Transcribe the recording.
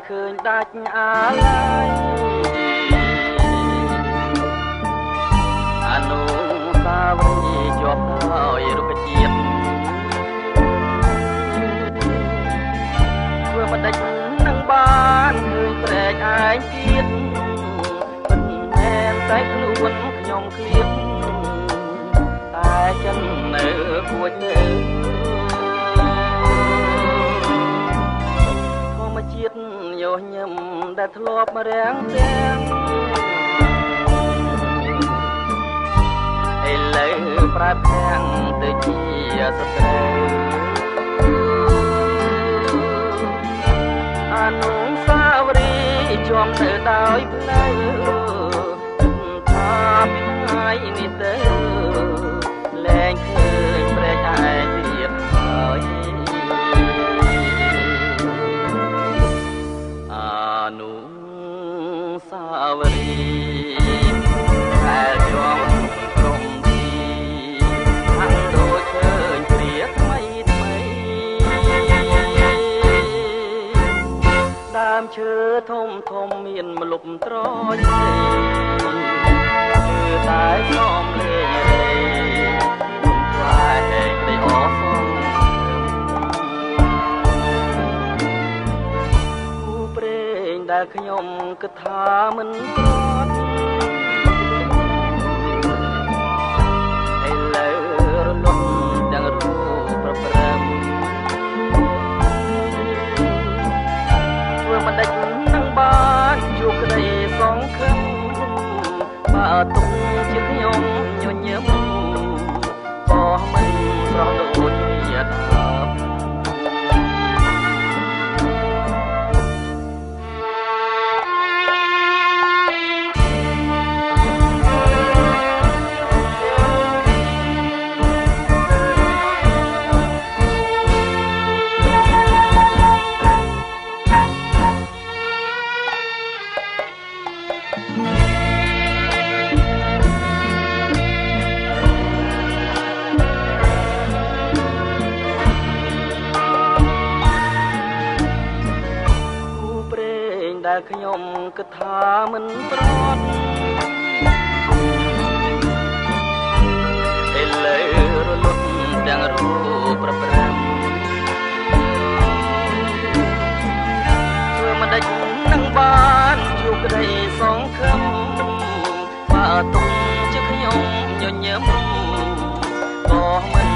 ឃើញដាច់អាឡាយអនុស្សាវរីយ៍ជាប់ដោយរុក្ខជាតិធ្វើមិនដេចនឹងបានឃើញព្រែកឯងទៀតមិនមែនតែខ្លួនខ្ញុំឃ្លៀតតែចឹងនៅគួចទៅធម្មជាតិយោញឹមដែលធ្លាប់រាំងទាំងឥឡូវប្រែប្រាំងទៅជាសត្រូវអនុស្សាវរីយ៍ជាប់ទៅដោយផ្លូវថាពីថ្ងៃនេះទៅលែងឃើញព្រែកឯងទៀតហើយអនុស្សាវរីយ៍ដែលជាប់ក្រុមទីខាងដូចឃើញព្រាថ្មីថ្មីដើមឈើធំធំមានម្លប់ត្រជាគឺតែសំលេងរេគុំខ្លាយតែអស់ផងគូព្រេងដែលខ្ញុំគិតថាមិនប្រត់ឥឡូវរលត់ទាំងរូបប្រព្រឹត្តធ្វើមិនដេចនឹងបានជួបក្តីសង្ឃឹមបើទុកជាខ្ញុំញញឹមក៏មិនស្រស់ដូចជាដើមដែលខ្ញុំគិតថាមិនប្រត់ឥឡូវរលត់ទាំងរូបប្រព្រឹត្តធ្វើមិនដេចនឹងបានជួបក្តីសង្ឃឹមបើទុកជាខ្ញុំញញឹមក៏មិន